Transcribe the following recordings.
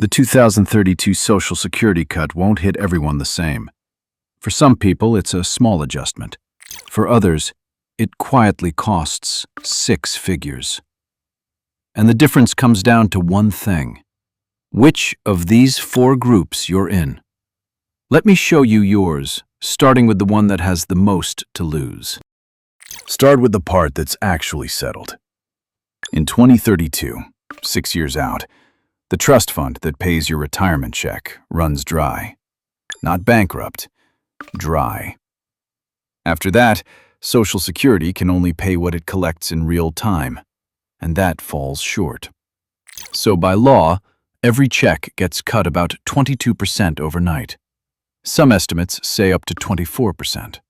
The 2032 Social Security cut won't hit everyone the same. For some people, it's a small adjustment. For others, it quietly costs 6 figures. And the difference comes down to one thing: which of these 4 groups you're in. Let me show you yours, starting with the one that has the most to lose. Start with the part that's actually settled. In 2032, 6 years out, the trust fund that pays your retirement check runs dry. Not bankrupt, dry. After that, Social Security can only pay what it collects in real time, and that falls short. So by law, every check gets cut about 22% overnight. Some estimates say up to 24%.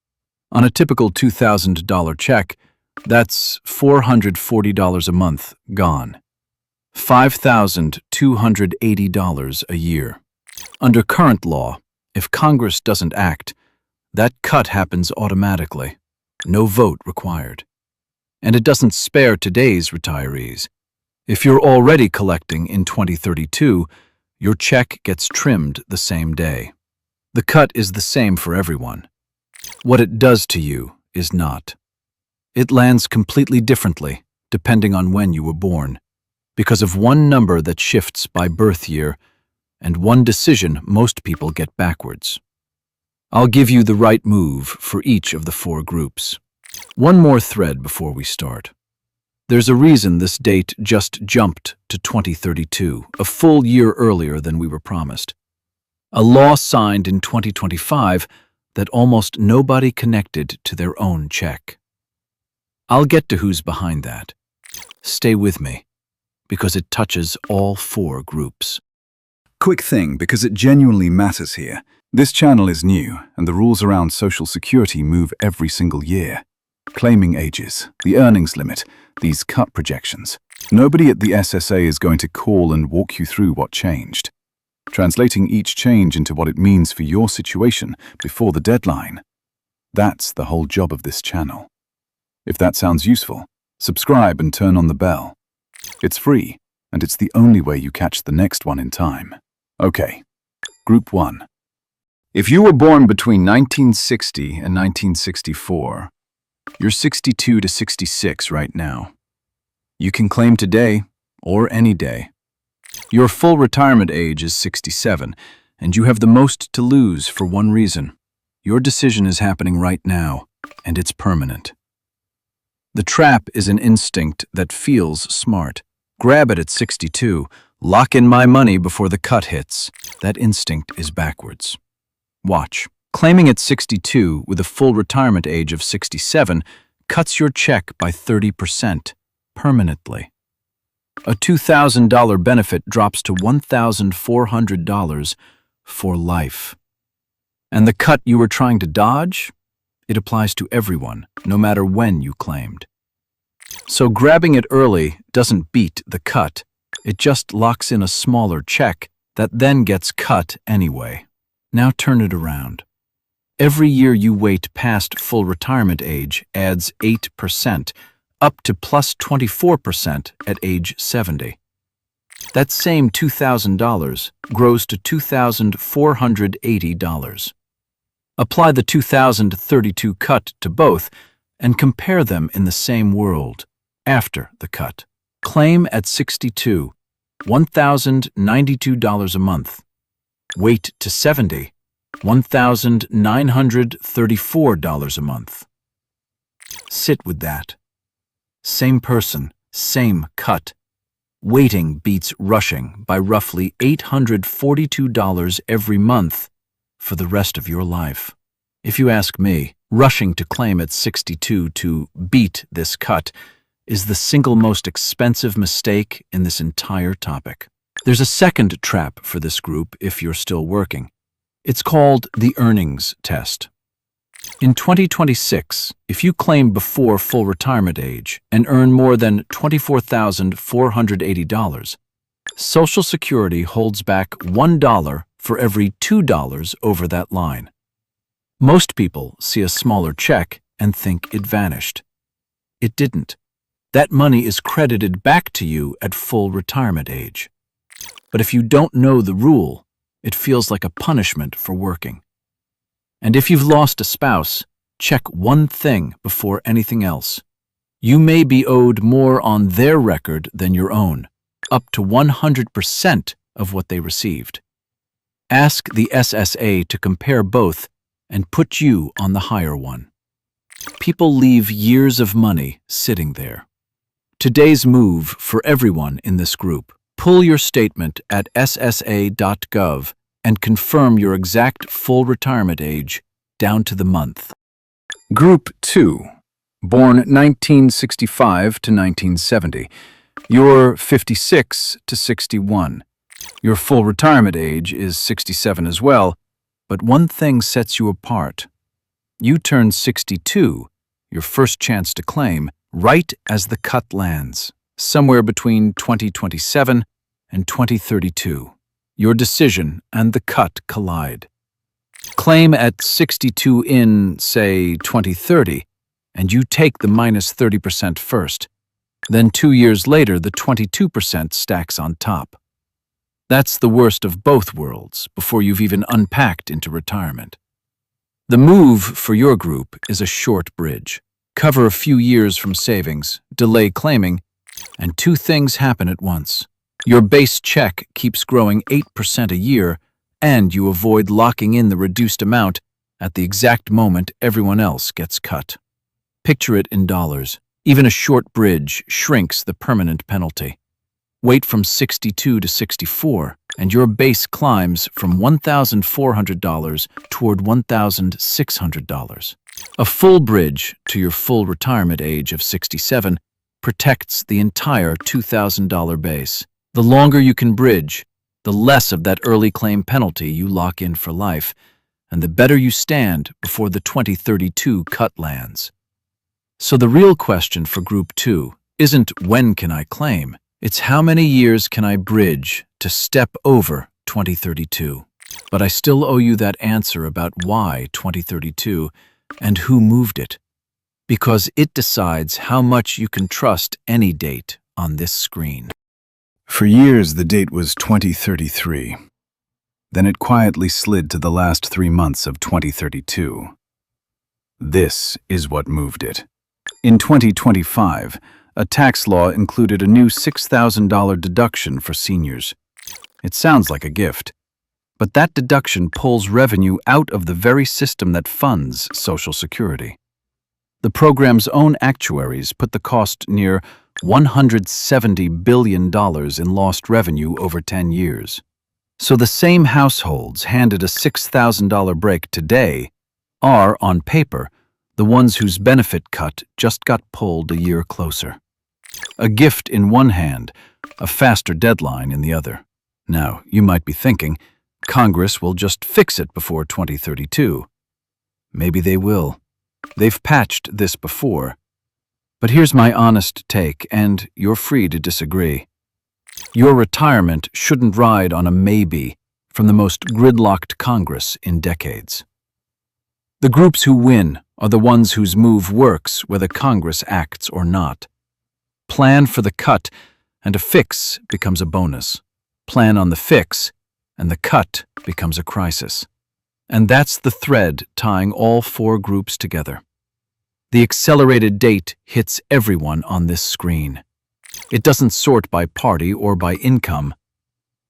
On a typical $2,000 check, that's $440 a month gone. $5,280 a year. Under current law, if Congress doesn't act, that cut happens automatically. No vote required. And it doesn't spare today's retirees. If you're already collecting in 2032, your check gets trimmed the same day. The cut is the same for everyone. What it does to you is not. It lands completely differently, depending on when you were born, because of one number that shifts by birth year and one decision most people get backwards. I'll give you the right move for each of the 4 groups. One more thread before we start. There's a reason this date just jumped to 2032, a full year earlier than we were promised. A law signed in 2025 that almost nobody connected to their own check. I'll get to who's behind that. Stay with me, because it touches all 4 groups. Quick thing, because it genuinely matters here. This channel is new, and the rules around Social Security move every single year. Claiming ages, the earnings limit, these cut projections. Nobody at the SSA is going to call and walk you through what changed. Translating each change into what it means for your situation before the deadline. That's the whole job of this channel. If that sounds useful, subscribe and turn on the bell. It's free, and it's the only way you catch the next one in time. Okay, Group 1. If you were born between 1960 and 1964, you're 62 to 66 right now. You can claim today or any day. Your full retirement age is 67, and you have the most to lose for one reason. Your decision is happening right now, and it's permanent. The trap is an instinct that feels smart. Grab it at 62, lock in my money before the cut hits. That instinct is backwards. Watch. Claiming at 62 with a full retirement age of 67 cuts your check by 30%, permanently. A $2,000 benefit drops to $1,400 for life. And the cut you were trying to dodge? It applies to everyone, no matter when you claimed. So grabbing it early doesn't beat the cut. It just locks in a smaller check that then gets cut anyway. Now turn it around. Every year you wait past full retirement age adds 8%, up to plus 24% at age 70. That same $2,000 grows to $2,480. Apply the 2032 cut to both and compare them in the same world, after the cut. Claim at 62, $1,092 a month. Wait to 70, $1,934 a month. Sit with that. Same person, same cut. Waiting beats rushing by roughly $842 every month for the rest of your life. If you ask me, rushing to claim at 62 to beat this cut is the single most expensive mistake in this entire topic. There's a second trap for this group if you're still working. It's called the earnings test. In 2026, if you claim before full retirement age and earn more than $24,480, Social Security holds back $1 for every $2 over that line. Most people see a smaller check and think it vanished. It didn't. That money is credited back to you at full retirement age. But if you don't know the rule, it feels like a punishment for working. And if you've lost a spouse, check one thing before anything else. You may be owed more on their record than your own, up to 100% of what they received. Ask the SSA to compare both and put you on the higher one. People leave years of money sitting there. Today's move for everyone in this group: pull your statement at ssa.gov and confirm your exact full retirement age down to the month. Group 2, born 1965 to 1970. You're 56 to 61. Your full retirement age is 67 as well, but one thing sets you apart. You turn 62, your first chance to claim, right as the cut lands, somewhere between 2027 and 2032. Your decision and the cut collide. Claim at 62 in, say, 2030, and you take the minus 30% first. Then 2 years later, the 22% stacks on top. That's the worst of both worlds before you've even unpacked into retirement. The move for your group is a short bridge. Cover a few years from savings, delay claiming, and two things happen at once. Your base check keeps growing 8% a year, and you avoid locking in the reduced amount at the exact moment everyone else gets cut. Picture it in dollars. Even a short bridge shrinks the permanent penalty. Wait from 62 to 64, and your base climbs from $1,400 toward $1,600. A full bridge to your full retirement age of 67 protects the entire $2,000 base. The longer you can bridge, the less of that early claim penalty you lock in for life, and the better you stand before the 2032 cut lands. So the real question for Group 2 isn't when can I claim, it's how many years can I bridge to step over 2032. But I still owe you that answer about why 2032 and who moved it, because it decides how much you can trust any date on this screen. For years, the date was 2033. Then it quietly slid to the last 3 months of 2032. This is what moved it. In 2025, a tax law included a new $6,000 deduction for seniors. It sounds like a gift, but that deduction pulls revenue out of the very system that funds Social Security. The program's own actuaries put the cost near $170 billion in lost revenue over 10 years. So the same households handed a $6,000 break today are, on paper, the ones whose benefit cut just got pulled a year closer. A gift in one hand, a faster deadline in the other. Now, you might be thinking, Congress will just fix it before 2032. Maybe they will. They've patched this before. But here's my honest take, and you're free to disagree. Your retirement shouldn't ride on a maybe from the most gridlocked Congress in decades. The groups who win are the ones whose move works whether Congress acts or not. Plan for the cut, and a fix becomes a bonus. Plan on the fix, and the cut becomes a crisis. And that's the thread tying all four groups together. The accelerated date hits everyone on this screen. It doesn't sort by party or by income.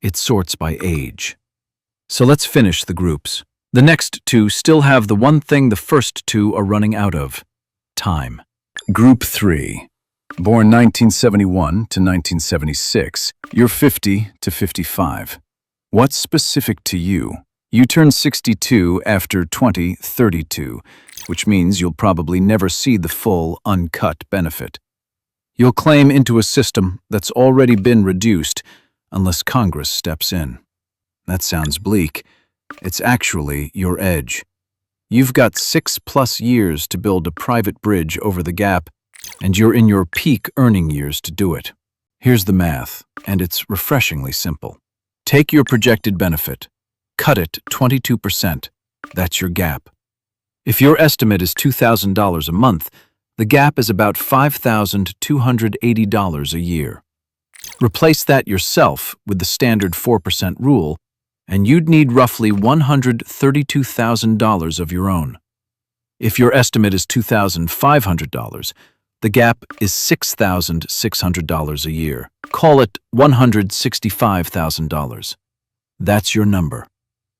It sorts by age. So let's finish the groups. The next two still have the one thing the first two are running out of: time. Group 3, born 1971 to 1976. You're 50 to 55. What's specific to you? You turn 62 after 2032, which means you'll probably never see the full, uncut benefit. You'll claim into a system that's already been reduced unless Congress steps in. That sounds bleak. It's actually your edge. You've got 6+ years to build a private bridge over the gap, and you're in your peak earning years to do it. Here's the math, and it's refreshingly simple. Take your projected benefit. Cut it 22%. That's your gap. If your estimate is $2,000 a month, the gap is about $5,280 a year. Replace that yourself with the standard 4% rule, and you'd need roughly $132,000 of your own. If your estimate is $2,500, the gap is $6,600 a year. Call it $165,000. That's your number.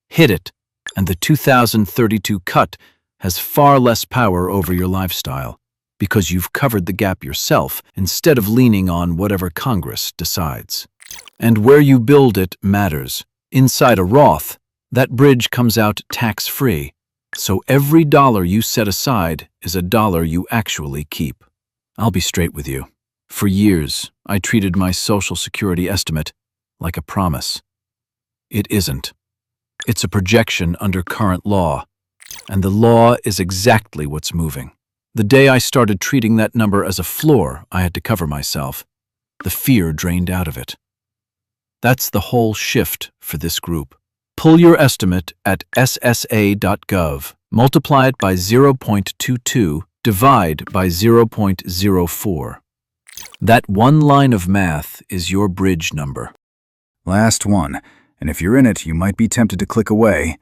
Hit it, and the 2032 cut has far less power over your lifestyle because you've covered the gap yourself instead of leaning on whatever Congress decides. And where you build it matters. Inside a Roth, that bridge comes out tax-free, so every dollar you set aside is a dollar you actually keep. I'll be straight with you. For years, I treated my Social Security estimate like a promise. It isn't. It's a projection under current law, and the law is exactly what's moving. The day I started treating that number as a floor I had to cover myself, the fear drained out of it. That's the whole shift for this group. Pull your estimate at ssa.gov, multiply it by 0.22, divide by 0.04. That one line of math is your bridge number. Last one, and if you're in it, you might be tempted to click away.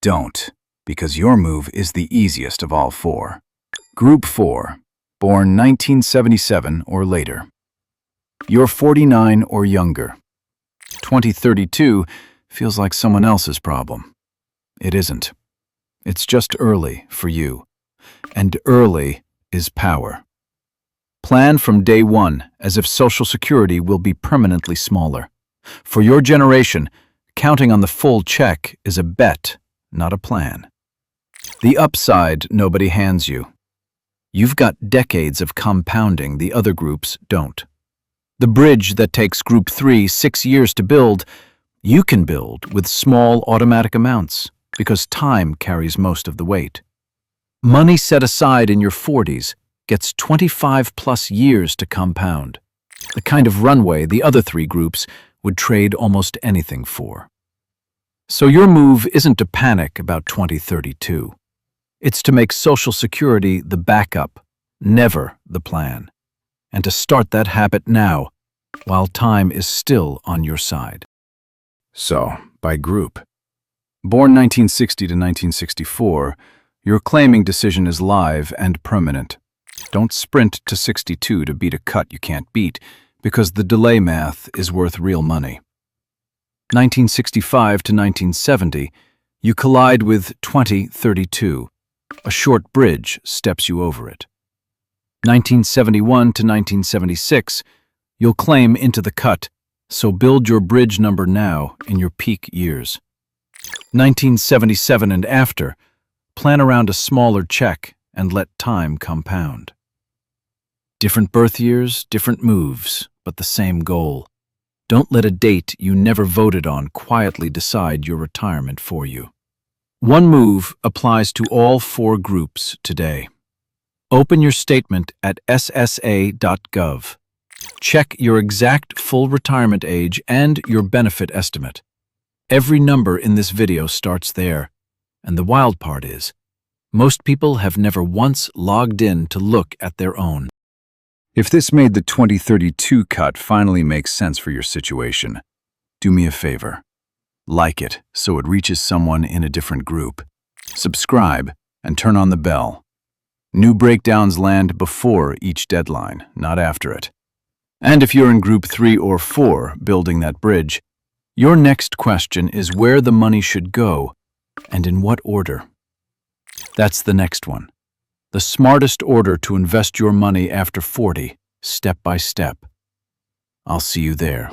Don't, because your move is the easiest of all four. Group 4, born 1977 or later. You're 49 or younger. 2032 feels like someone else's problem. It isn't. It's just early for you. And early is power. Plan from day one as if Social Security will be permanently smaller. For your generation, counting on the full check is a bet, not a plan. The upside nobody hands you. You've got decades of compounding the other groups don't. The bridge that takes Group 3 6 years to build, you can build with small automatic amounts because time carries most of the weight. Money set aside in your 40s gets 25+ years to compound, the kind of runway the other three groups would trade almost anything for. So your move isn't to panic about 2032. It's to make Social Security the backup, never the plan, and to start that habit now, while time is still on your side. So, by group. Born 1960 to 1964, your claiming decision is live and permanent. Don't sprint to 62 to beat a cut you can't beat, because the delay math is worth real money. 1965 to 1970, you collide with 2032. A short bridge steps you over it. 1971 to 1976, you'll claim into the cut, so build your bridge number now in your peak years. 1977 and after, plan around a smaller check and let time compound. Different birth years, different moves, but the same goal. Don't let a date you never voted on quietly decide your retirement for you. One move applies to all four groups today. Open your statement at ssa.gov. Check your exact full retirement age and your benefit estimate. Every number in this video starts there, and the wild part is, most people have never once logged in to look at their own. If this made the 2032 cut finally make sense for your situation, do me a favor. Like it so it reaches someone in a different group. Subscribe and turn on the bell. New breakdowns land before each deadline, not after it. And if you're in Group 3 or 4 building that bridge, your next question is where the money should go and in what order. That's the next one. The smartest order to invest your money after 40, step by step. I'll see you there.